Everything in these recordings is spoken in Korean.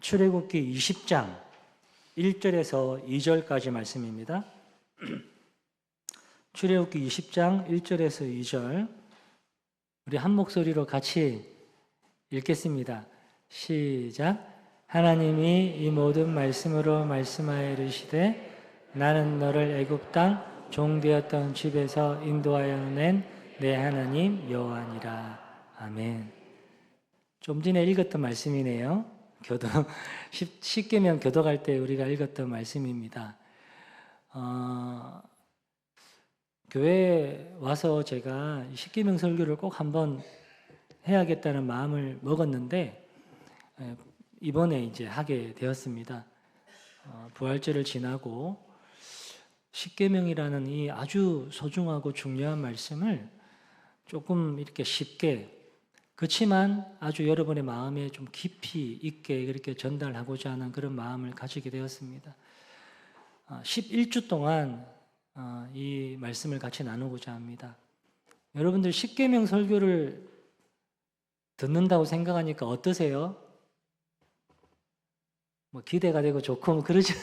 출애굽기 20장 1절에서 2절까지 말씀입니다. 출애굽기 20장 1절에서 2절 우리 한 목소리로 같이 읽겠습니다. 시작. 하나님이 이 모든 말씀으로 말씀하여 이르시되 나는 너를 애굽 땅 종되었던 집에서 인도하여 낸 내 하나님 여호와니라. 아멘. 좀 전에 읽었던 말씀이네요. 십계명 교독할 때 우리가 읽었던 말씀입니다. 교회에 와서 제가 십계명 설교를 꼭 한번 해야겠다는 마음을 먹었는데 이번에 이제 하게 되었습니다. 부활절을 지나고 십계명이라는 이 아주 소중하고 중요한 말씀을 조금 이렇게 쉽게 그렇지만 아주 여러분의 마음에 좀 깊이 있게 그렇게 전달하고자 하는 그런 마음을 가지게 되었습니다. 11주 동안 이 말씀을 같이 나누고자 합니다. 여러분들 십계명 설교를 듣는다고 생각하니까 어떠세요? 뭐 기대가 되고 좋고 뭐 그러죠.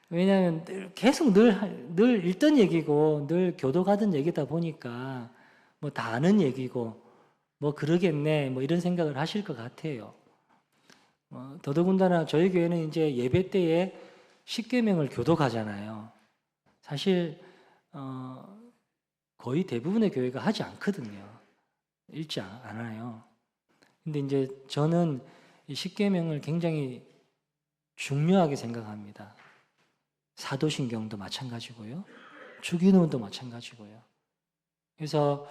왜냐하면 계속 늘 읽던 얘기고 늘 교도가던 얘기다 보니까 뭐 다 아는 얘기고 뭐 그러겠네 뭐 이런 생각을 하실 것 같아요. 더더군다나 저희 교회는 이제 예배 때에 십계명을 교독하잖아요. 사실 거의 대부분의 교회가 하지 않거든요. 읽지 않아요. 근데 이제 저는 이 십계명을 굉장히 중요하게 생각합니다. 사도신경도 마찬가지고요. 주기도문도 마찬가지고요. 그래서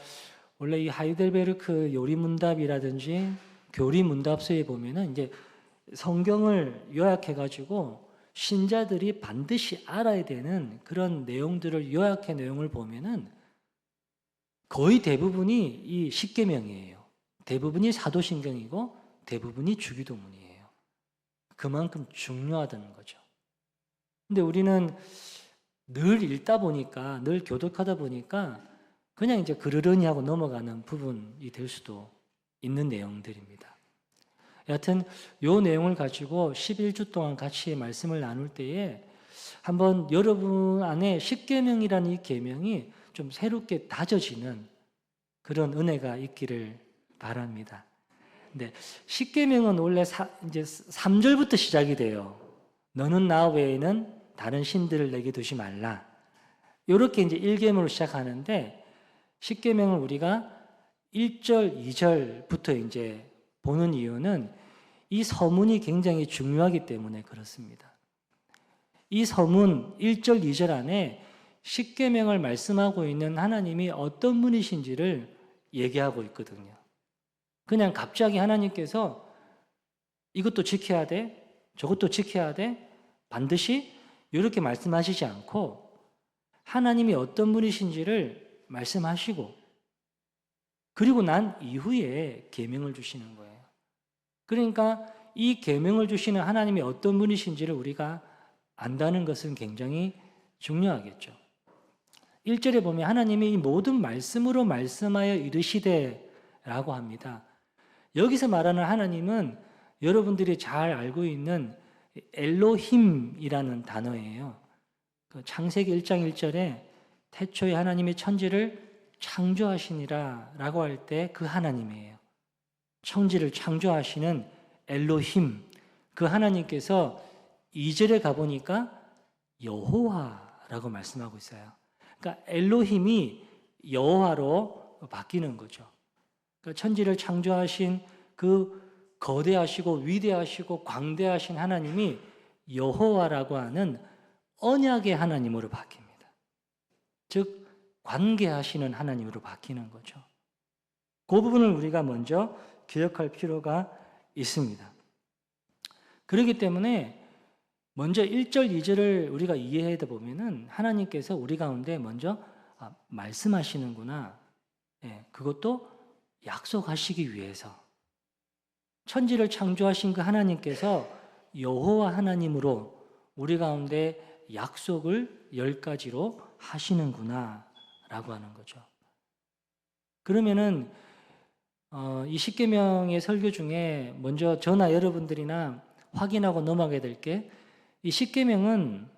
원래 이 하이델베르크 요리문답이라든지 교리문답서에 보면은 이제 성경을 요약해가지고 신자들이 반드시 알아야 되는 그런 내용들을 요약해 내용을 보면은 거의 대부분이 이 십계명이에요. 대부분이 사도신경이고 대부분이 주기도문이에요. 그만큼 중요하다는 거죠. 근데 우리는 늘 읽다 보니까, 늘 교독하다 보니까 그냥 이제 그러려니 하고 넘어가는 부분이 될 수도 있는 내용들입니다. 여하튼 이 내용을 가지고 11주 동안 같이 말씀을 나눌 때에 한번 여러분 안에 십계명이라는 이 계명이 좀 새롭게 다져지는 그런 은혜가 있기를 바랍니다. 근데 십계명은 원래 이제 3절부터 시작이 돼요. 너는 나 외에는 다른 신들을 내게 두지 말라. 이렇게 이제 1계명으로 시작하는데 십계명을 우리가 1절, 2절부터 이제 보는 이유는 이 서문이 굉장히 중요하기 때문에 그렇습니다. 이 서문 1절, 2절 안에 십계명을 말씀하고 있는 하나님이 어떤 분이신지를 얘기하고 있거든요. 그냥 갑자기 하나님께서 이것도 지켜야 돼, 저것도 지켜야 돼, 반드시 이렇게 말씀하시지 않고 하나님이 어떤 분이신지를 말씀하시고 그리고 난 이후에 계명을 주시는 거예요. 그러니까 이 계명을 주시는 하나님이 어떤 분이신지를 우리가 안다는 것은 굉장히 중요하겠죠. 1절에 보면 하나님이 이 모든 말씀으로 말씀하여 이르시되라고 합니다. 여기서 말하는 하나님은 여러분들이 잘 알고 있는 엘로힘이라는 단어예요. 창세기 1장 1절에 태초에 하나님이 천지를 창조하시니라 라고 할 때 그 하나님이에요. 천지를 창조하시는 엘로힘, 그 하나님께서 2절에 가보니까 여호와라고 말씀하고 있어요. 그러니까 엘로힘이 여호와로 바뀌는 거죠. 그러니까 천지를 창조하신 그 거대하시고 위대하시고 광대하신 하나님이 여호와라고 하는 언약의 하나님으로 바뀝니다. 즉 관계하시는 하나님으로 바뀌는 거죠. 그 부분을 우리가 먼저 기억할 필요가 있습니다. 그렇기 때문에 먼저 1절, 2절을 우리가 이해하다 보면은 하나님께서 우리 가운데 먼저 말씀하시는구나. 그것도 약속하시기 위해서. 천지를 창조하신 그 하나님께서 여호와 하나님으로 우리 가운데 약속을 10가지로 하시는구나 라고 하는 거죠. 그러면은 이 십계명의 설교 중에 먼저 저나 여러분들이나 확인하고 넘어가게 될 게, 이 십계명은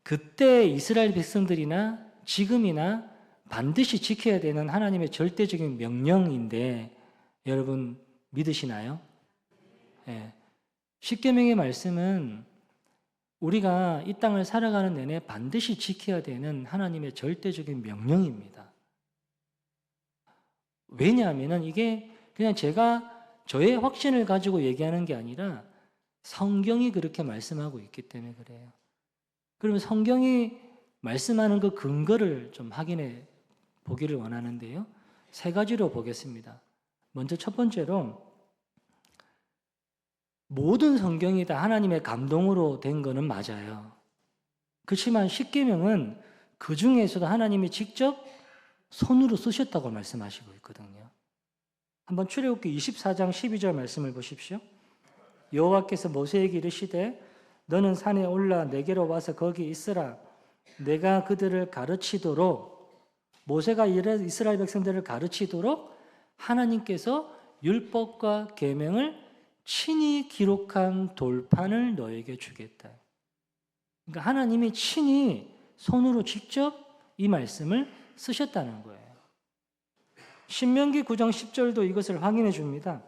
그때 이스라엘 백성들이나 지금이나 반드시 지켜야 되는 하나님의 절대적인 명령인데 여러분 믿으시나요? 예. 십계명의 말씀은 우리가 이 땅을 살아가는 내내 반드시 지켜야 되는 하나님의 절대적인 명령입니다. 왜냐하면 이게 그냥 제가 저의 확신을 가지고 얘기하는 게 아니라 성경이 그렇게 말씀하고 있기 때문에 그래요. 그러면 성경이 말씀하는 그 근거를 좀 확인해 보기를 원하는데요. 세 가지로 보겠습니다. 먼저 첫 번째로, 모든 성경이 다 하나님의 감동으로 된 거는 맞아요. 그렇지만 십계명은 그 중에서도 하나님이 직접 손으로 쓰셨다고 말씀하시고 있거든요. 한번 출애굽기 24장 12절 말씀을 보십시오. 여호와께서 모세에게 이르시되 너는 산에 올라 내게로 와서 거기 있으라. 내가 그들을 가르치도록, 모세가 이스라엘 백성들을 가르치도록 하나님께서 율법과 계명을 친히 기록한 돌판을 너에게 주겠다. 그러니까 하나님이 친히 손으로 직접 이 말씀을 쓰셨다는 거예요. 신명기 9장 10절도 이것을 확인해 줍니다.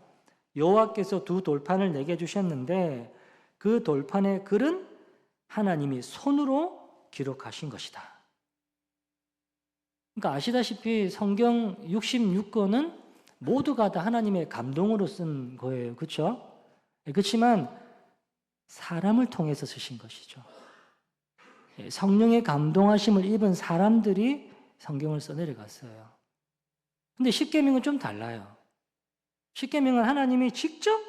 여호와께서 두 돌판을 내게 주셨는데 그 돌판의 글은 하나님이 손으로 기록하신 것이다. 그러니까 아시다시피 성경 66권은 모두가 다 하나님의 감동으로 쓴 거예요. 그렇죠? 그렇지만 사람을 통해서 쓰신 것이죠. 성령의 감동하심을 입은 사람들이 성경을 써내려갔어요. 근데 십계명은 좀 달라요. 십계명은 하나님이 직접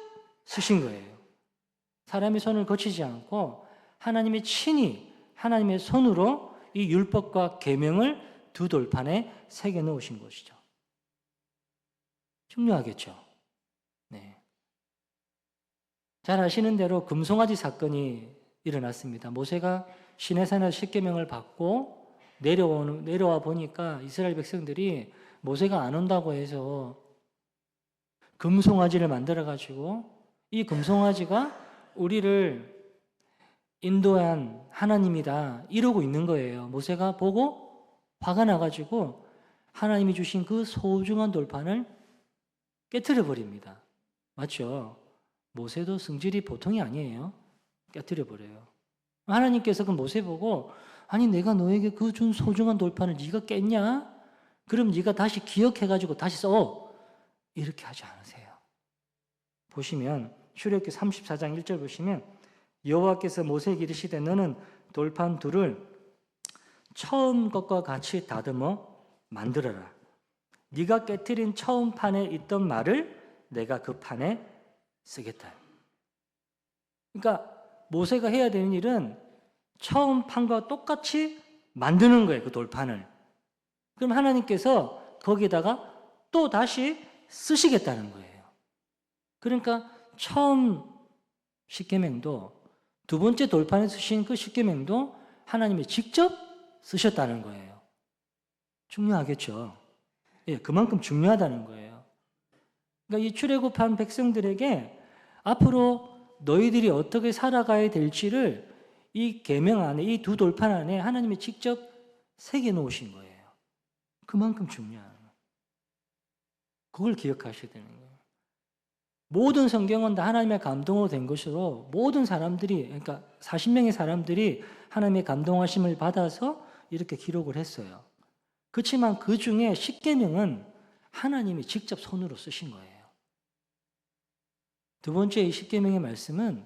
쓰신 거예요. 사람의 손을 거치지 않고 하나님이 친히 하나님의 손으로 이 율법과 계명을 두 돌판에 새겨 넣으신 것이죠. 중요하겠죠. 네. 잘 아시는 대로 금송아지 사건이 일어났습니다. 모세가 시내산에서 십계명을 받고 내려와 보니까 이스라엘 백성들이 모세가 안 온다고 해서 금송아지를 만들어 가지고 이 금송아지가 우리를 인도한 하나님이다 이러고 있는 거예요. 모세가 보고 화가 나가지고 하나님이 주신 그 소중한 돌판을 깨트려 버립니다. 맞죠? 모세도 성질이 보통이 아니에요. 깨트려 버려요. 하나님께서 그 모세 보고, 아니 내가 너에게 그 준 소중한 돌판을 네가 깼냐? 그럼 네가 다시 기억해가지고 다시 써. 이렇게 하지 않으세요. 보시면 출애굽기 34장 1절 보시면 여호와께서 모세에게 이르시되 너는 돌판 둘을 처음 것과 같이 다듬어 만들어라. 네가 깨트린 처음 판에 있던 말을 내가 그 판에 쓰겠다. 그러니까 모세가 해야 되는 일은 처음 판과 똑같이 만드는 거예요. 그 돌판을. 그럼 하나님께서 거기에다가 또 다시 쓰시겠다는 거예요. 그러니까 처음 십계명도 두 번째 돌판에 쓰신 그 십계명도 하나님이 직접 쓰셨다는 거예요. 중요하겠죠. 예, 그만큼 중요하다는 거예요. 그러니까 이 출애굽한 백성들에게 앞으로 너희들이 어떻게 살아가야 될지를 이 계명 안에, 이 두 돌판 안에 하나님이 직접 새겨 놓으신 거예요. 그만큼 중요한 거예요. 그걸 기억하셔야 되는 거예요. 모든 성경은 다 하나님의 감동으로 된 것으로 모든 사람들이, 그러니까 40명의 사람들이 하나님의 감동하심을 받아서 이렇게 기록을 했어요. 그렇지만 그 중에 십계명은 하나님이 직접 손으로 쓰신 거예요. 두 번째 이 십계명의 말씀은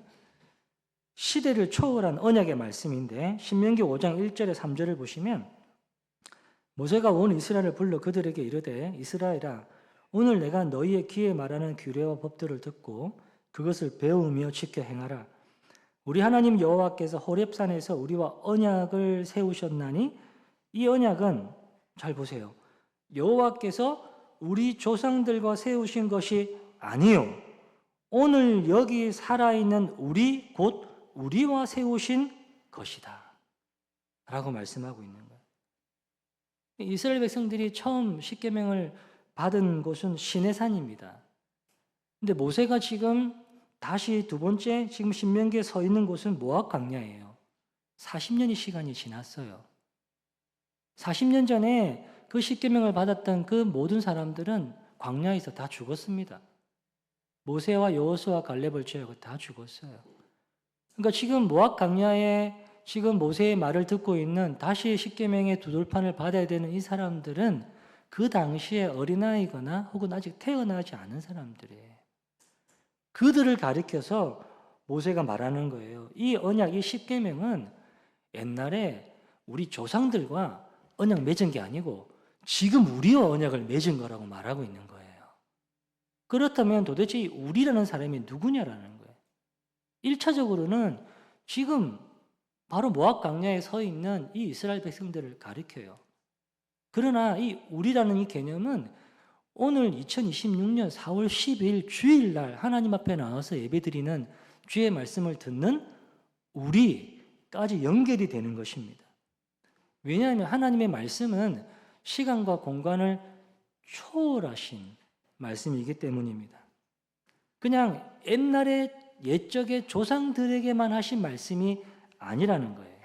시대를 초월한 언약의 말씀인데 신명기 5장 1절에 3절을 보시면 모세가 온 이스라엘을 불러 그들에게 이르되 이스라엘아 오늘 내가 너희의 귀에 말하는 규례와 법들을 듣고 그것을 배우며 지켜 행하라. 우리 하나님 여호와께서 호렙산에서 우리와 언약을 세우셨나니 이 언약은 잘 보세요. 여호와께서 우리 조상들과 세우신 것이 아니요 오늘 여기 살아있는 우리 곧 우리와 세우신 것이다 라고 말씀하고 있는 거예요. 이스라엘 백성들이 처음 십계명을 받은 곳은 시내산입니다. 근데 모세가 지금 다시 두 번째 지금 신명기에 서 있는 곳은 모압 광야예요. 40년의 시간이 지났어요. 40년 전에 그 십계명을 받았던 그 모든 사람들은 광야에서 다 죽었습니다. 모세와 여호수아 갈렙을 제외하고 다 죽었어요. 그러니까 지금 모압 광야에 지금 모세의 말을 듣고 있는 다시 십계명의 두 돌판을 받아야 되는 이 사람들은 그 당시에 어린아이거나 혹은 아직 태어나지 않은 사람들이에요. 그들을 가리켜서 모세가 말하는 거예요. 이 언약, 이 십계명은 옛날에 우리 조상들과 언약 맺은 게 아니고 지금 우리와 언약을 맺은 거라고 말하고 있는 거예요. 그렇다면 도대체 우리라는 사람이 누구냐라는 거예요. 1차적으로는 지금 바로 모압 광야에 서 있는 이 이스라엘 백성들을 가리켜요. 그러나 이 우리라는 이 개념은 오늘 2026년 4월 12일 주일날 하나님 앞에 나와서 예배드리는 주의 말씀을 듣는 우리까지 연결이 되는 것입니다. 왜냐하면 하나님의 말씀은 시간과 공간을 초월하신 말씀이기 때문입니다. 그냥 옛날에 옛적의 조상들에게만 하신 말씀이 아니라는 거예요.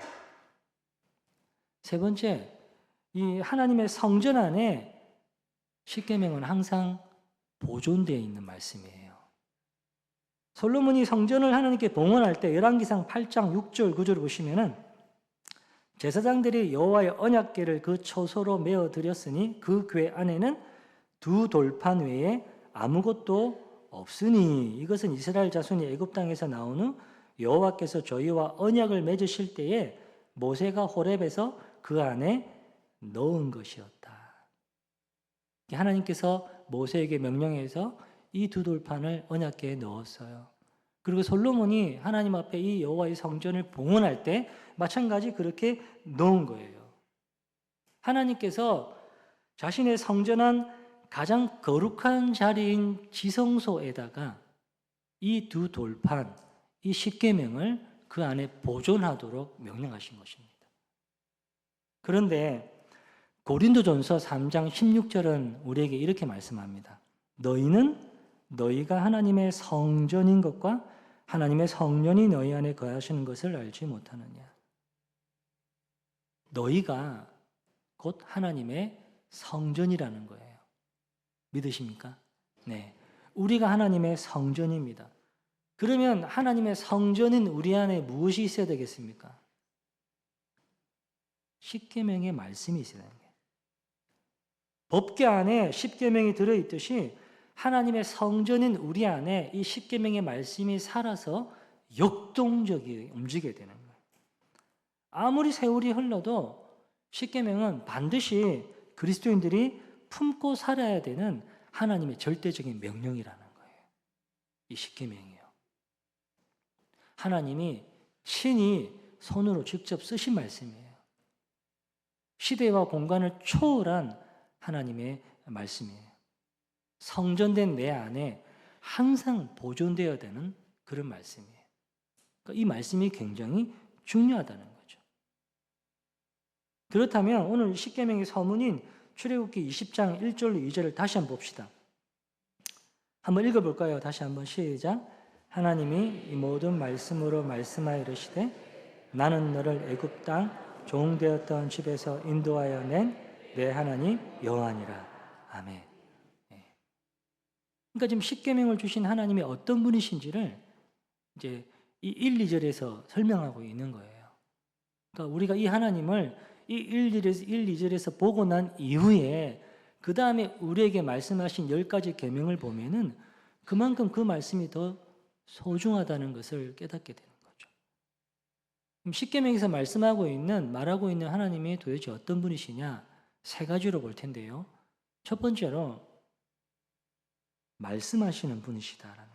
세 번째, 이 하나님의 성전 안에 십계명은 항상 보존되어 있는 말씀이에요. 솔로몬이 성전을 하나님께 봉헌할 때 열왕기상 8장 6절 9절을 보시면은 제사장들이 여호와의 언약궤를 그 초소로 메어 드렸으니 그 궤 안에는 두 돌판 외에 아무것도 없으니 이것은 이스라엘 자손이 애굽 땅에서 나온 후 여호와께서 저희와 언약을 맺으실 때에 모세가 호렙에서 그 안에 넣은 것이었다. 하나님께서 모세에게 명령해서 이 두 돌판을 언약궤에 넣었어요. 그리고 솔로몬이 하나님 앞에 이 여호와의 성전을 봉헌할 때 마찬가지 그렇게 넣은 거예요. 하나님께서 자신의 성전한 가장 거룩한 자리인 지성소에다가 이 두 돌판, 이 십계명을 그 안에 보존하도록 명령하신 것입니다. 그런데 고린도전서 3장 16절은 우리에게 이렇게 말씀합니다. 너희는 너희가 하나님의 성전인 것과 하나님의 성령이 너희 안에 거하시는 것을 알지 못하느냐. 너희가 곧 하나님의 성전이라는 거예요. 믿으십니까? 네. 우리가 하나님의 성전입니다. 그러면 하나님의 성전인 우리 안에 무엇이 있어야 되겠습니까? 십계명의 말씀이 있어야 되는 거예요. 법궤 안에 십계명이 들어있듯이 하나님의 성전인 우리 안에 이 십계명의 말씀이 살아서 역동적이 움직여야 되는 거예요. 아무리 세월이 흘러도 십계명은 반드시 그리스도인들이 품고 살아야 되는 하나님의 절대적인 명령이라는 거예요. 이 십계명이요. 하나님이 친히 손으로 직접 쓰신 말씀이에요. 시대와 공간을 초월한 하나님의 말씀이에요. 성전된 내 안에 항상 보존되어야 되는 그런 말씀이에요. 그러니까 이 말씀이 굉장히 중요하다는 거죠. 그렇다면 오늘 십계명의 서문인 출애굽기 20장 1절로 2절을 다시 한번 봅시다. 한번 읽어볼까요? 다시 한번 시작. 하나님이 이 모든 말씀으로 말씀하여 이르시되 나는 너를 애굽 땅 종되었던 집에서 인도하여 낸 내 하나님 여호와니라. 아멘. 그러니까 지금 십계명을 주신 하나님이 어떤 분이신지를 이제 이 1, 2절에서 설명하고 있는 거예요. 그러니까 우리가 이 하나님을 이 1, 2절에서 보고 난 이후에 그 다음에 우리에게 말씀하신 10가지 계명을 보면은 그만큼 그 말씀이 더 소중하다는 것을 깨닫게 되는 거죠. 십계명에서 말하고 있는 하나님이 도대체 어떤 분이시냐? 세 가지로 볼 텐데요. 첫 번째로 말씀하시는 분이시다라는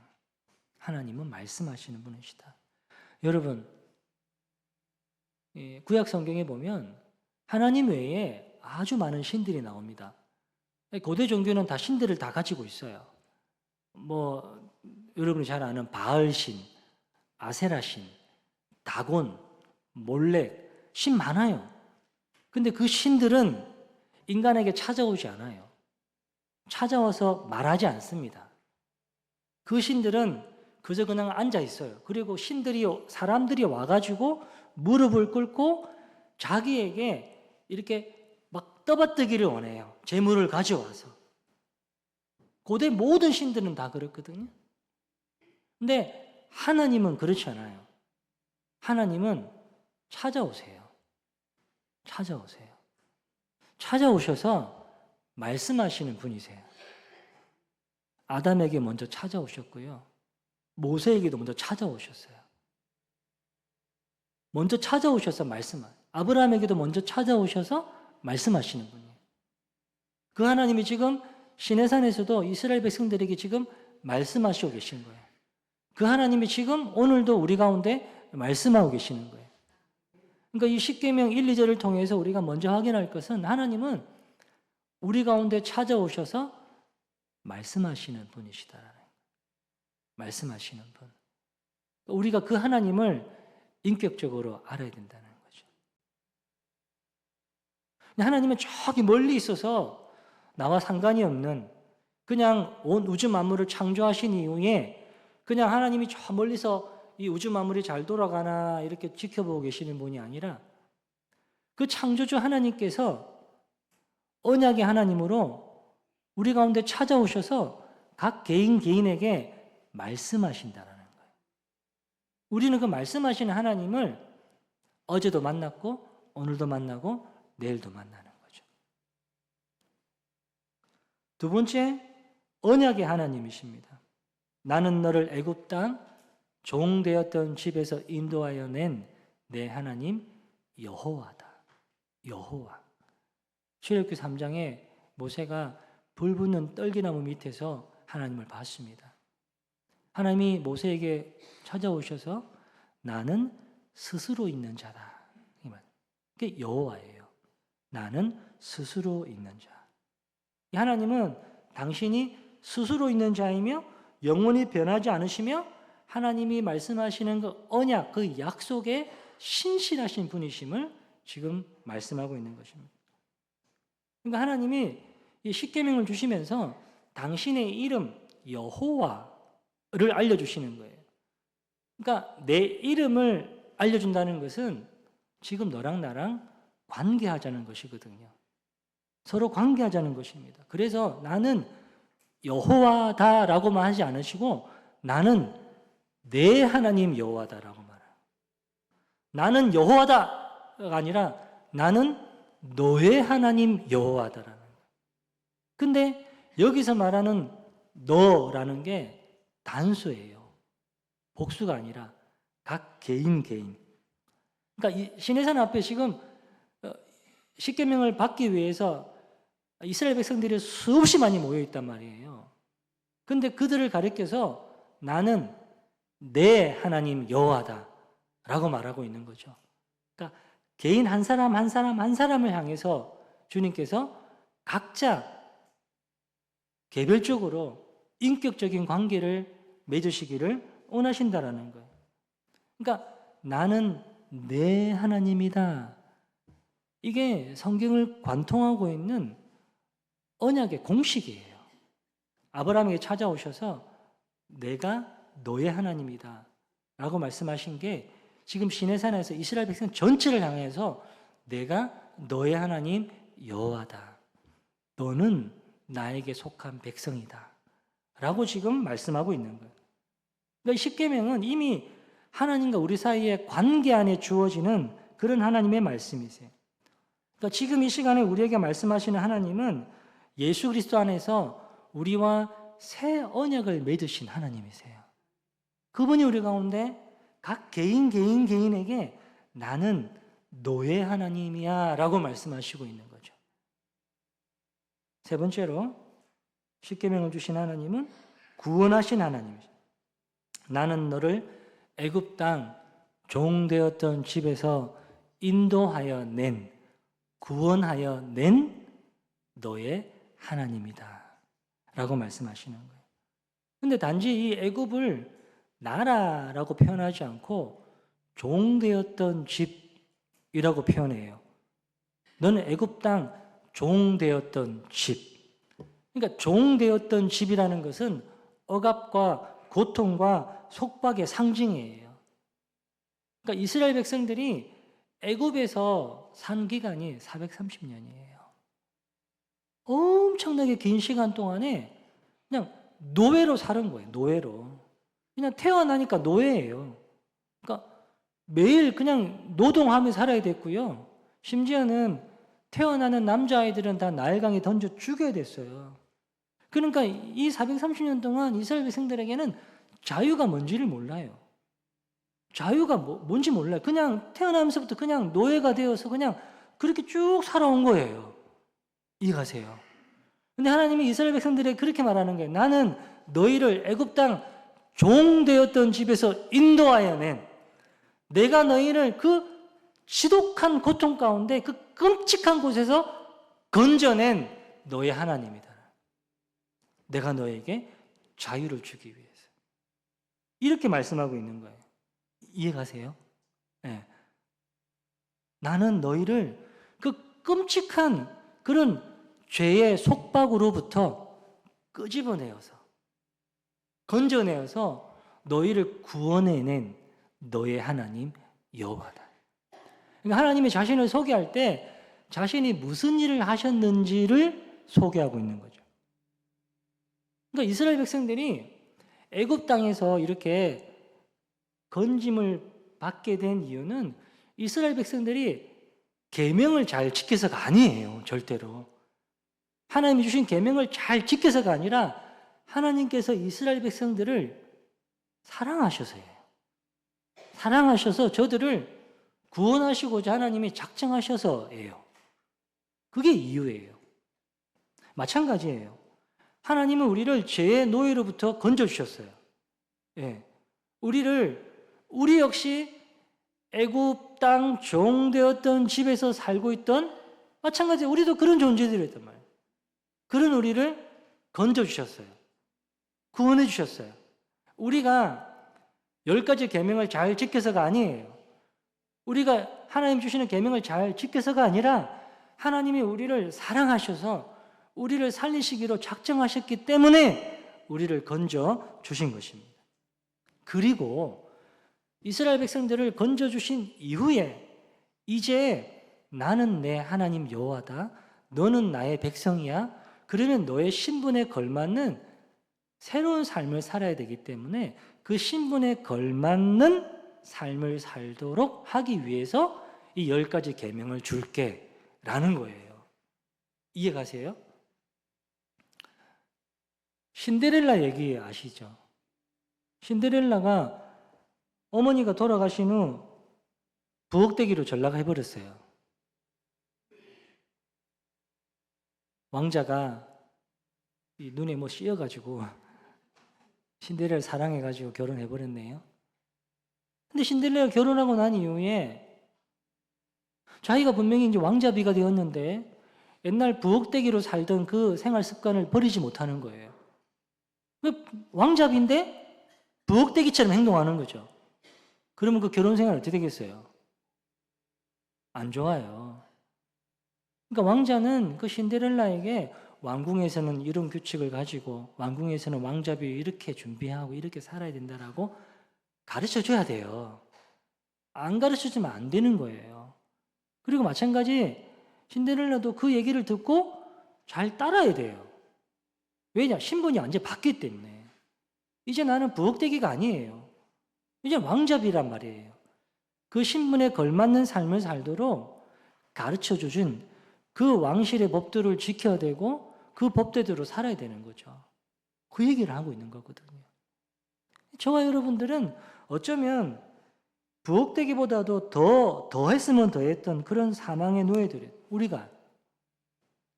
하나님은 말씀하시는 분이시다. 여러분, 구약 성경에 보면 하나님 외에 아주 많은 신들이 나옵니다. 고대 종교는 다 신들을 다 가지고 있어요. 여러분이 잘 아는 바알신, 아세라신, 다곤, 몰렉, 신 많아요. 근데 그 신들은 인간에게 찾아오지 않아요. 찾아와서 말하지 않습니다. 그 신들은 그저 그냥 앉아 있어요. 그리고 사람들이 와가지고 무릎을 꿇고 자기에게 이렇게 막 떠받들기를 원해요. 재물을 가져와서. 고대 모든 신들은 다 그렇거든요. 근데 하나님은 그렇지 않아요. 하나님은 찾아오세요. 찾아오세요. 찾아오셔서 말씀하시는 분이세요. 아담에게 먼저 찾아오셨고요. 모세에게도 먼저 찾아오셨어요. 먼저 찾아오셔서 아브라함에게도 먼저 찾아오셔서 말씀하시는 분이에요. 그 하나님이 지금 시내산에서도 이스라엘 백성들에게 지금 말씀하시고 계신 거예요. 그 하나님이 지금 오늘도 우리 가운데 말씀하고 계시는 거예요. 그러니까 이 십계명 1, 2절을 통해서 우리가 먼저 확인할 것은 하나님은 우리 가운데 찾아오셔서 말씀하시는 분이시다라는 거예요. 말씀하시는 분. 우리가 그 하나님을 인격적으로 알아야 된다는 거죠. 하나님은 저기 멀리 있어서 나와 상관이 없는, 그냥 온 우주 만물을 창조하신 이후에 그냥 하나님이 저 멀리서 이 우주 만물이 잘 돌아가나 이렇게 지켜보고 계시는 분이 아니라 그 창조주 하나님께서 언약의 하나님으로 우리 가운데 찾아오셔서 각 개인에게 말씀하신다라는 거예요. 우리는 그 말씀하시는 하나님을 어제도 만났고 오늘도 만나고 내일도 만나는 거죠. 두 번째, 언약의 하나님이십니다. 나는 너를 애굽 땅 종되었던 집에서 인도하여 낸 내 하나님 여호와다. 여호와. 출애굽기 3장에 모세가 불 붙는 떨기나무 밑에서 하나님을 봤습니다. 하나님이 모세에게 찾아오셔서 나는 스스로 있는 자다. 그게 여호와예요. 나는 스스로 있는 자. 이 하나님은 당신이 스스로 있는 자이며 영원히 변하지 않으시며 하나님이 말씀하시는 그 언약, 그 약속에 신실하신 분이심을 지금 말씀하고 있는 것입니다. 그러니까 하나님이 이 십계명을 주시면서 당신의 이름 여호와를 알려주시는 거예요. 그러니까 내 이름을 알려준다는 것은 지금 너랑 나랑 관계하자는 것이거든요. 서로 관계하자는 것입니다. 그래서 나는 여호와다라고만 하지 않으시고 나는 내 하나님 여호와다라고 말해요. 나는 여호와다가 아니라 나는 너의 하나님 여호와다라는 거예요. 근데 여기서 말하는 너라는 게 단수예요. 복수가 아니라 각 개인. 그러니까 이 시내산 앞에 지금 십계명을 받기 위해서 이스라엘 백성들이 수없이 많이 모여 있단 말이에요. 근데 그들을 가리켜서 나는 내 하나님 여호와다라고 말하고 있는 거죠. 그러니까 개인 한 사람을 향해서 주님께서 각자 개별적으로 인격적인 관계를 맺으시기를 원하신다라는 거예요. 그러니까 나는 내 하나님이다. 이게 성경을 관통하고 있는 언약의 공식이에요. 아브라함에게 찾아오셔서 내가 너의 하나님이다 라고 말씀하신 게 지금 시내산에서 이스라엘 백성 전체를 향해서 내가 너의 하나님 여호와다. 너는 나에게 속한 백성이다 라고 지금 말씀하고 있는 거예요. 그러니까 십계명은 이미 하나님과 우리 사이의 관계 안에 주어지는 그런 하나님의 말씀이세요. 그러니까 지금 이 시간에 우리에게 말씀하시는 하나님은 예수 그리스도 안에서 우리와 새 언약을 맺으신 하나님이세요. 그분이 우리 가운데 각 개인에게 나는 너의 하나님이야 라고 말씀하시고 있는 거죠. 세 번째로 십계명을 주신 하나님은 구원하신 하나님이죠. 나는 너를 애굽 땅 종되었던 집에서 인도하여 낸, 구원하여 낸 너의 하나님이다 라고 말씀하시는 거예요. 근데 단지 이 애굽을 나라라고 표현하지 않고 종되었던 집이라고 표현해요. 너는 애굽 땅 종되었던 집. 그러니까 종되었던 집이라는 것은 억압과 고통과 속박의 상징이에요. 그러니까 이스라엘 백성들이 애굽에서 산 기간이 430년이에요. 엄청나게 긴 시간 동안에 그냥 노예로 사는 거예요. 노예로. 그냥 태어나니까 노예예요. 그러니까 매일 그냥 노동하며 살아야 됐고요. 심지어는 태어나는 남자아이들은 다 나일강에 던져 죽여야 됐어요. 그러니까 이 430년 동안 이스라엘 백성들에게는 자유가 뭔지를 몰라요. 자유가 뭔지 몰라요. 그냥 태어나면서부터 그냥 노예가 되어서 그냥 그렇게 쭉 살아온 거예요. 이해가세요? 근데 하나님이 이스라엘 백성들에게 그렇게 말하는 거예요. 나는 너희를 애굽 땅 종되었던 집에서 인도하여 낸, 내가 너희를 그 지독한 고통 가운데 그 끔찍한 곳에서 건져낸 너의 하나님이다. 내가 너에게 자유를 주기 위해서. 이렇게 말씀하고 있는 거예요. 이해가세요? 네. 나는 너희를 그 끔찍한 그런 죄의 속박으로부터 끄집어내어서 건져내어서 너희를 구원해낸 너의 하나님 여호와다. 그러니까 하나님이 자신을 소개할 때 자신이 무슨 일을 하셨는지를 소개하고 있는 거죠. 그러니까 이스라엘 백성들이 애굽 땅에서 이렇게 건짐을 받게 된 이유는 이스라엘 백성들이 계명을 잘 지켜서가 아니에요. 절대로. 하나님이 주신 계명을 잘 지켜서가 아니라 하나님께서 이스라엘 백성들을 사랑하셔서예요. 사랑하셔서 저들을 구원하시고자 하나님이 작정하셔서예요. 그게 이유예요. 마찬가지예요. 하나님은 우리를 죄의 노예로부터 건져주셨어요. 예. 우리 역시 애굽 땅 종되었던 집에서 살고 있던, 마찬가지로 우리도 그런 존재들이었단 말이에요. 그런 우리를 건져주셨어요. 구원해 주셨어요. 우리가 10가지 계명을 잘 지켜서가 아니에요. 우리가 하나님 주시는 계명을 잘 지켜서가 아니라 하나님이 우리를 사랑하셔서 우리를 살리시기로 작정하셨기 때문에 우리를 건져 주신 것입니다. 그리고 이스라엘 백성들을 건져 주신 이후에 이제 나는 내 하나님 여호와다. 너는 나의 백성이야. 그러면 너의 신분에 걸맞는 새로운 삶을 살아야 되기 때문에 그 신분에 걸맞는 삶을 살도록 하기 위해서 이 10가지 계명을 줄게 라는 거예요. 이해가세요? 신데렐라 얘기 아시죠? 신데렐라가 어머니가 돌아가신 후 부엌대기로 전락해버렸어요. 왕자가 이 눈에 뭐 씌어가지고 신데렐라를 사랑해가지고 결혼해버렸네요. 근데 신데렐라가 결혼하고 난 이후에 자기가 분명히 이제 왕자비가 되었는데 옛날 부엌대기로 살던 그 생활 습관을 버리지 못하는 거예요. 왕자비인데 부엌대기처럼 행동하는 거죠. 그러면 그 결혼 생활 어떻게 되겠어요? 안 좋아요. 그러니까 왕자는 그 신데렐라에게 왕궁에서는 이런 규칙을 가지고 왕궁에서는 왕자비 이렇게 준비하고 이렇게 살아야 된다라고 가르쳐 줘야 돼요. 안 가르쳐 주면 안 되는 거예요. 그리고 마찬가지 신데렐라도 그 얘기를 듣고 잘 따라야 돼요. 왜냐? 신분이 완전히 바뀌기 때문에. 이제 나는 부엌대기가 아니에요. 이제 왕자비란 말이에요. 그 신분에 걸맞는 삶을 살도록 가르쳐 주신 그 왕실의 법들을 지켜야 되고 그 법대로 살아야 되는 거죠. 그 얘기를 하고 있는 거거든요. 저와 여러분들은 어쩌면 부엌대기보다도 더 했으면 더 했던 그런 사망의 노예들이에요. 우리가.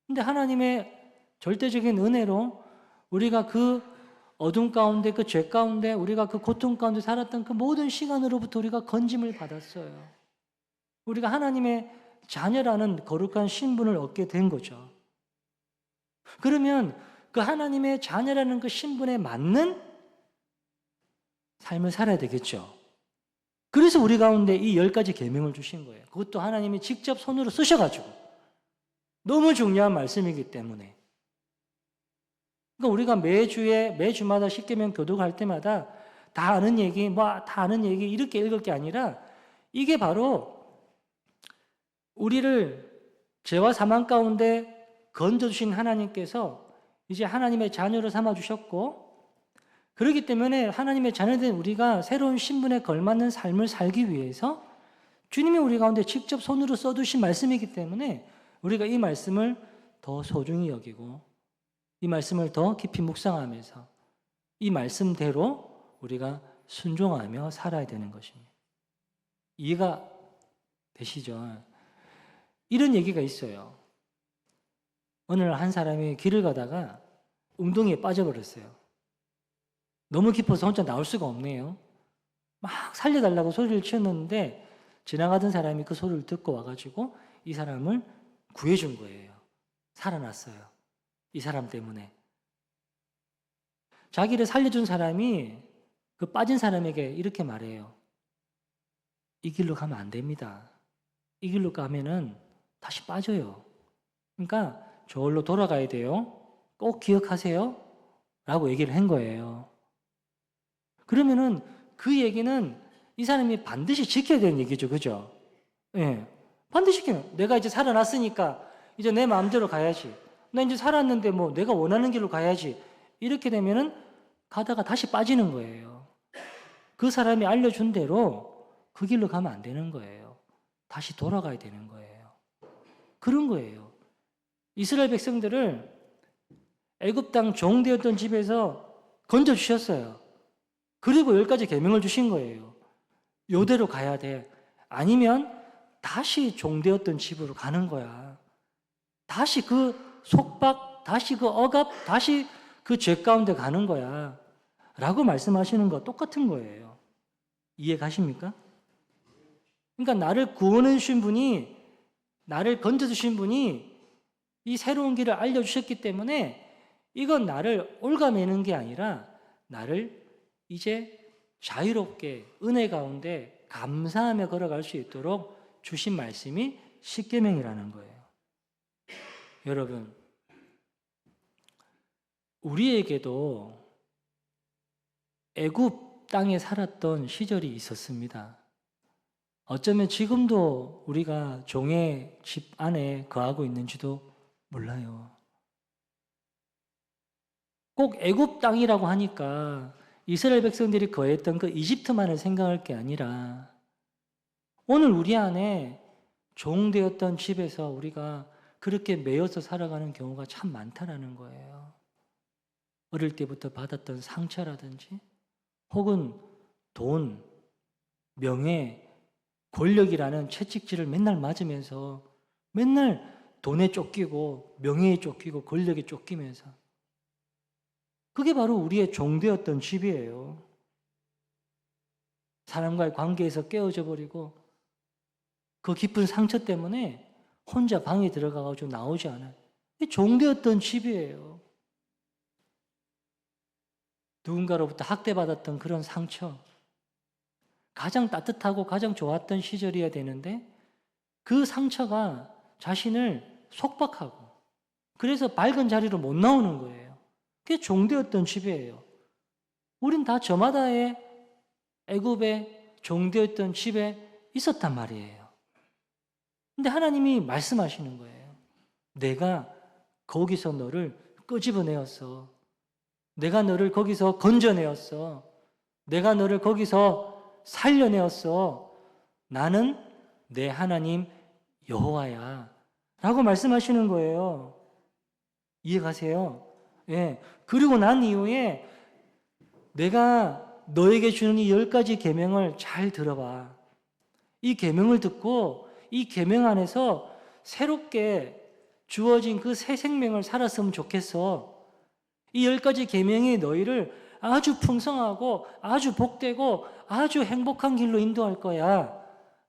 근데 하나님의 절대적인 은혜로 우리가 그 어둠 가운데, 그 죄 가운데, 우리가 그 고통 가운데 살았던 그 모든 시간으로부터 우리가 건짐을 받았어요. 우리가 하나님의 자녀라는 거룩한 신분을 얻게 된 거죠. 그러면 그 하나님의 자녀라는 그 신분에 맞는 삶을 살아야 되겠죠. 그래서 우리 가운데 이 10가지 계명을 주신 거예요. 그것도 하나님이 직접 손으로 쓰셔가지고. 너무 중요한 말씀이기 때문에. 그러니까 우리가 매주마다 십계명 교독할 때마다 다 아는 얘기, 다 아는 얘기 이렇게 읽을 게 아니라 이게 바로 우리를 죄와 사망 가운데 건져주신 하나님께서 이제 하나님의 자녀로 삼아주셨고, 그렇기 때문에 하나님의 자녀된 우리가 새로운 신분에 걸맞는 삶을 살기 위해서 주님이 우리 가운데 직접 손으로 써두신 말씀이기 때문에 우리가 이 말씀을 더 소중히 여기고 이 말씀을 더 깊이 묵상하면서 이 말씀대로 우리가 순종하며 살아야 되는 것입니다. 이해가 되시죠? 이런 얘기가 있어요. 어느 날 한 사람이 길을 가다가 웅덩이에 빠져버렸어요. 너무 깊어서 혼자 나올 수가 없네요. 막 살려달라고 소리를 치었는데 지나가던 사람이 그 소리를 듣고 와가지고 이 사람을 구해준 거예요. 살아났어요. 이 사람 때문에. 자기를 살려준 사람이 그 빠진 사람에게 이렇게 말해요. 이 길로 가면 안 됩니다. 이 길로 가면은 다시 빠져요. 그러니까 저울로 돌아가야 돼요. 꼭 기억하세요. 라고 얘기를 한 거예요. 그러면은 그 얘기는 이 사람이 반드시 지켜야 되는 얘기죠. 그죠? 예. 반드시 지켜요. 내가 이제 살아났으니까 이제 내 마음대로 가야지. 나 이제 살았는데 뭐 내가 원하는 길로 가야지. 이렇게 되면은 가다가 다시 빠지는 거예요. 그 사람이 알려준 대로 그 길로 가면 안 되는 거예요. 다시 돌아가야 되는 거예요. 그런 거예요. 이스라엘 백성들을 애굽 땅 종되었던 집에서 건져주셨어요. 그리고 10가지 계명을 주신 거예요. 요대로 가야 돼. 아니면 다시 종되었던 집으로 가는 거야. 다시 그 속박, 다시 그 억압, 다시 그 죄 가운데 가는 거야. 라고 말씀하시는 거 똑같은 거예요. 이해 가십니까? 그러니까 나를 구원해 주신 분이, 나를 건져주신 분이 이 새로운 길을 알려주셨기 때문에 이건 나를 올가매는 게 아니라 나를 이제 자유롭게 은혜 가운데 감사하며 걸어갈 수 있도록 주신 말씀이 십계명이라는 거예요. 여러분, 우리에게도 애굽 땅에 살았던 시절이 있었습니다. 어쩌면 지금도 우리가 종의 집 안에 거하고 있는지도 몰라요. 꼭 애굽 땅이라고 하니까 이스라엘 백성들이 거했던 그 이집트만을 생각할 게 아니라 오늘 우리 안에 종되었던 집에서 우리가 그렇게 매여서 살아가는 경우가 참 많다라는 거예요. 어릴 때부터 받았던 상처라든지 혹은 돈, 명예, 권력이라는 채찍질을 맨날 맞으면서 맨날 돈에 쫓기고 명예에 쫓기고 권력에 쫓기면서 그게 바로 우리의 종되었던 집이에요. 사람과의 관계에서 깨어져 버리고 그 깊은 상처 때문에 혼자 방에 들어가가지고 나오지 않아요. 종되었던 집이에요. 누군가로부터 학대받았던 그런 상처, 가장 따뜻하고 가장 좋았던 시절이어야 되는데 그 상처가 자신을 속박하고 그래서 밝은 자리로 못 나오는 거예요. 그게 종되었던 집이에요. 우린 다 저마다의 애굽의 종되었던 집에 있었단 말이에요. 근데 하나님이 말씀하시는 거예요. 내가 거기서 너를 끄집어내었어. 내가 너를 거기서 건져내었어. 내가 너를 거기서 살려내었어. 나는 내 하나님 여호와야. 라고 말씀하시는 거예요. 이해가세요? 예. 그리고 난 이후에 내가 너에게 주는 이 10가지 계명을 잘 들어봐. 이 계명을 듣고 이 계명 안에서 새롭게 주어진 그 새 생명을 살았으면 좋겠어. 이 10가지 계명이 너희를 아주 풍성하고 아주 복되고 아주 행복한 길로 인도할 거야.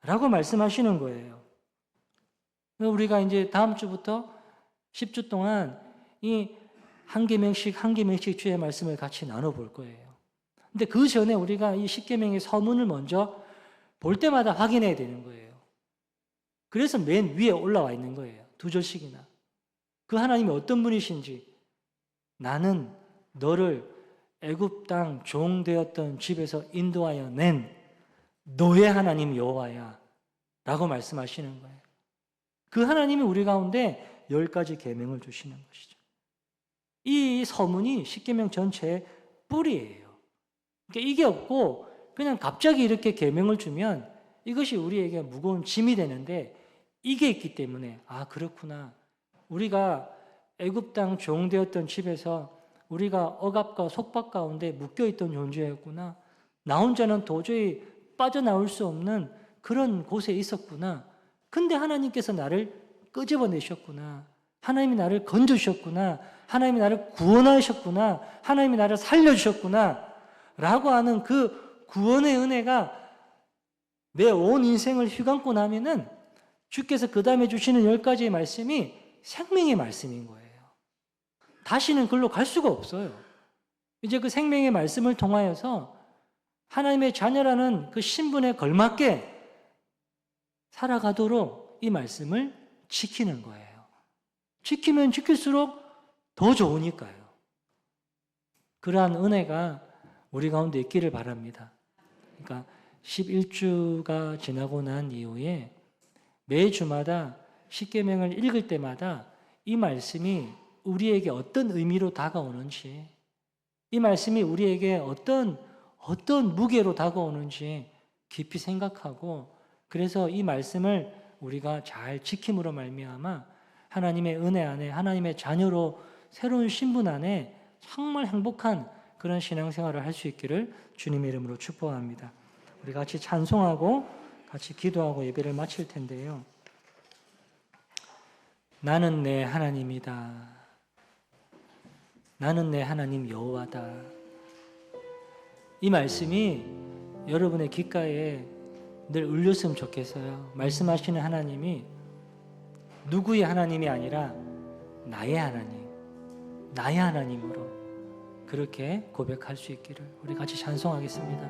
라고 말씀하시는 거예요. 우리가 이제 다음 주부터 10주 동안 이 한 계명씩 주의 말씀을 같이 나눠볼 거예요. 근데 그 전에 우리가 이 10계명의 서문을 먼저 볼 때마다 확인해야 되는 거예요. 그래서 맨 위에 올라와 있는 거예요. 2절씩이나. 그 하나님이 어떤 분이신지 나는 너를 애굽 땅 종되었던 집에서 인도하여 낸 너의 하나님 여호와야 라고 말씀하시는 거예요. 그 하나님이 우리 가운데 10가지 계명을 주시는 것이죠. 이 서문이 십계명 전체의 뿌리예요. 그러니까 이게 없고 그냥 갑자기 이렇게 계명을 주면 이것이 우리에게 무거운 짐이 되는데, 이게 있기 때문에 아 그렇구나, 우리가 애굽 땅 종되었던 집에서 우리가 억압과 속박 가운데 묶여있던 존재였구나, 나 혼자는 도저히 빠져나올 수 없는 그런 곳에 있었구나, 근데 하나님께서 나를 끄집어내셨구나, 하나님이 나를 건져주셨구나, 하나님이 나를 구원하셨구나, 하나님이 나를 살려주셨구나 라고 하는 그 구원의 은혜가 내 온 인생을 휘감고 나면은 주께서 그 다음에 주시는 10가지의 말씀이 생명의 말씀인 거예요. 다시는 그걸로 갈 수가 없어요. 이제 그 생명의 말씀을 통하여서 하나님의 자녀라는 그 신분에 걸맞게 살아가도록 이 말씀을 지키는 거예요. 지키면 지킬수록 더 좋으니까요. 그러한 은혜가 우리 가운데 있기를 바랍니다. 그러니까 11주가 지나고 난 이후에 매주마다 십계명을 읽을 때마다 이 말씀이 우리에게 어떤 의미로 다가오는지, 이 말씀이 우리에게 어떤 무게로 다가오는지 깊이 생각하고, 그래서 이 말씀을 우리가 잘 지킴으로 말미암아 하나님의 은혜 안에, 하나님의 자녀로 새로운 신분 안에 정말 행복한 그런 신앙생활을 할 수 있기를 주님의 이름으로 축복합니다. 우리 같이 찬송하고 같이 기도하고 예배를 마칠 텐데요. 나는 내 하나님이다. 나는 내 하나님 여호와다. 이 말씀이 여러분의 귓가에 늘 울렸으면 좋겠어요. 말씀하시는 하나님이 누구의 하나님이 아니라 나의 하나님, 나의 하나님으로 그렇게 고백할 수 있기를 우리 같이 찬송하겠습니다.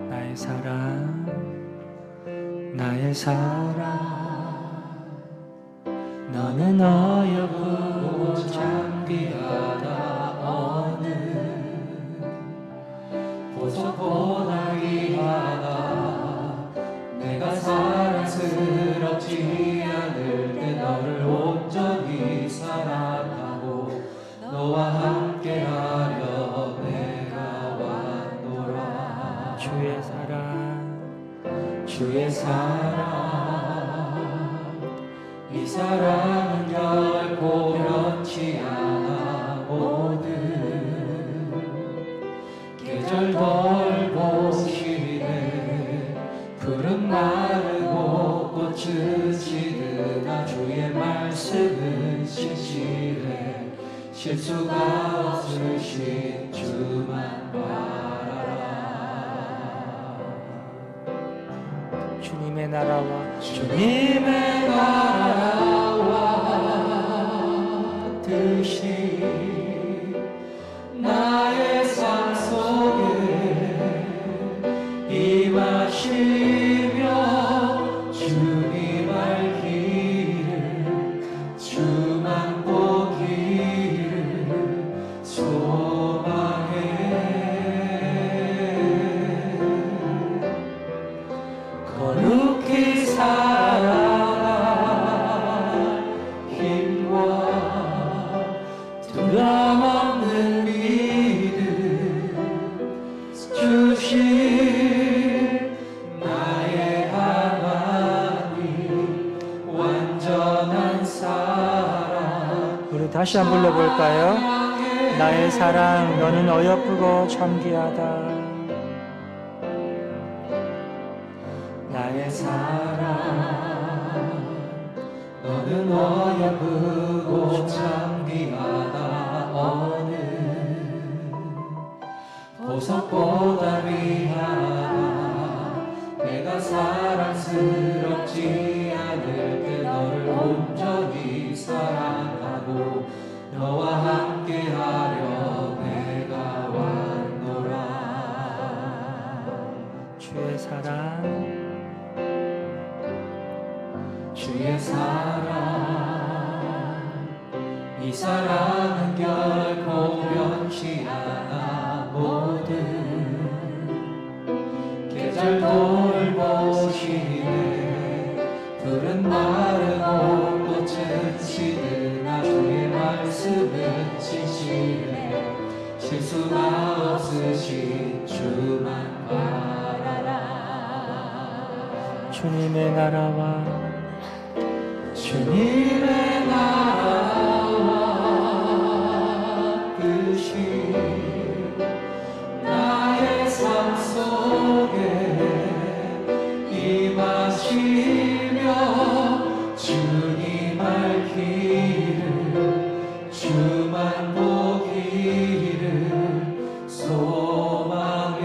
나의 사랑, 나의 사랑, 너는 어여쁘고 장비하다 어느 보석보다 귀하다. 내가 사랑스럽지 않을 때 너를 온전히 사랑하고 너와 함께하려 내가 왔노라. 주의 사랑, 주의 사랑, 이 사랑은 결코 변치 않아. 모든 계절 돌고 시래 푸른 마르고 꽃은 시드나 주의 말씀은 신실해. 실수가 없으신 주만 바라라. 주님의 나라와 주님의 나라와 뜻이 나의 삶 속에 임하시며 주님 알기를 주만 보기를 소망해. 거룩히 살아갈 힘과 두려움 없는 믿음 주신 나의 하나님 완전한 사랑. 우리 다시 한번 불러볼까요? 나의 사랑, 너는 어여쁘고 참귀하다. 나의 사랑, 너는 어여쁘고 참귀하다. 어느 보석보다 귀하다. 내가 사랑스럽지 않을 때 너를 온전히 사랑하고 너와 함께하려 내가 왔노라. 주의 사랑, 주의 사랑, 이 사랑은 결코 변치 않아. 모든 계절 돌보시네. 푸른 마르고 꽃은 시드나 주의 말씀은 진실해. 실수가 없으신 주만 바라라. 주님의 나라와 주님의 나라와 뜻이 나의 삶 속에 임하시며 주님 알기를 주만 보기를 소망해.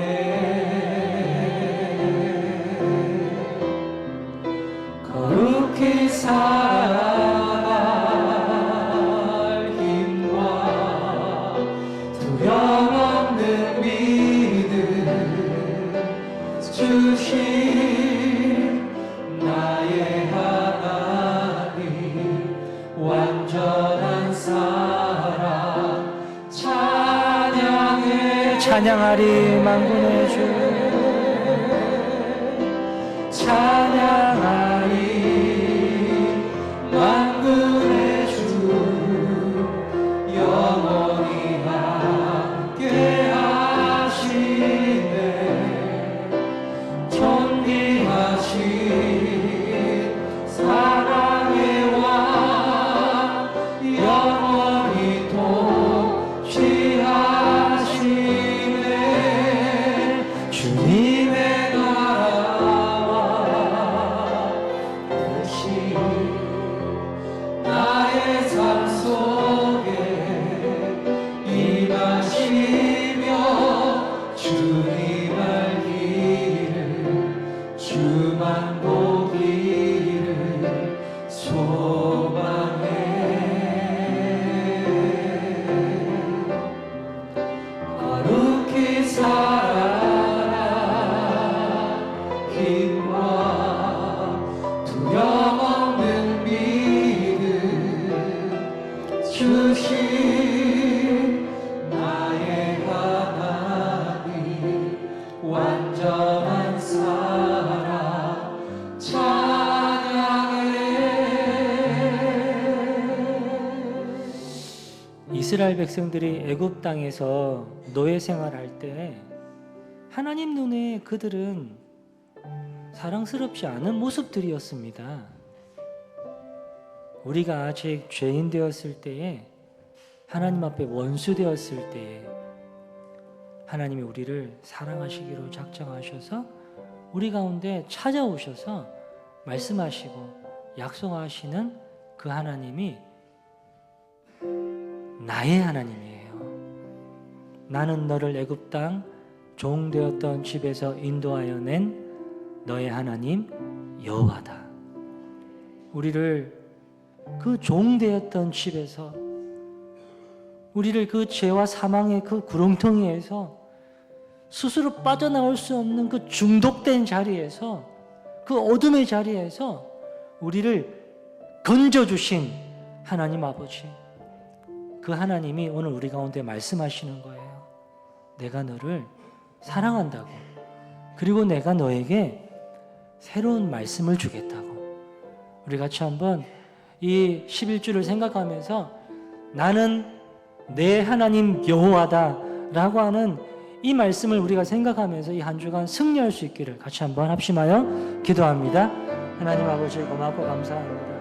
거룩히 살아갈 힘과 두려움 없는 믿음 주신 나의 하나님, 완전한 사랑 찬양해. 찬양하리 만군의 주, 찬양하리 만군의 주, 영원히 함께 하시네. 존귀하신 사랑의 왕, 영원히 통치하시네. 주님의 나라와 뜻이 나의 삶 속에 임하시며 주님 알기를 주만 보기를 소망해. 거룩히 살아라 힘과 두려움 없는 믿음 주신 나의 하나님, 완전한 사랑 찬양해. 이스라엘 백성들이 애굽 땅에서 노예 생활할 때 하나님 눈에 그들은 사랑스럽지 않은 모습들이었습니다. 우리가 아직 죄인 되었을 때에, 하나님 앞에 원수 되었을 때에 하나님이 우리를 사랑하시기로 작정하셔서 우리 가운데 찾아오셔서 말씀하시고 약속하시는 그 하나님이 나의 하나님이에요. 나는 너를 애굽 땅 종 되었던 집에서 인도하여 낸 너의 하나님 여호와다. 우리를 그 종 되었던 집에서, 우리를 그 죄와 사망의 그 구렁텅이에서, 스스로 빠져나올 수 없는 그 중독된 자리에서, 그 어둠의 자리에서 우리를 건져주신 하나님 아버지, 그 하나님이 오늘 우리 가운데 말씀하시는 거예요. 내가 너를 사랑한다고, 그리고 내가 너에게 새로운 말씀을 주겠다고. 우리 같이 한번 이 11주를 생각하면서 나는 내 하나님 여호와다 라고 하는 이 말씀을 우리가 생각하면서 이 한 주간 승리할 수 있기를 같이 한번 합심하여 기도합니다. 하나님 아버지 고맙고 감사합니다.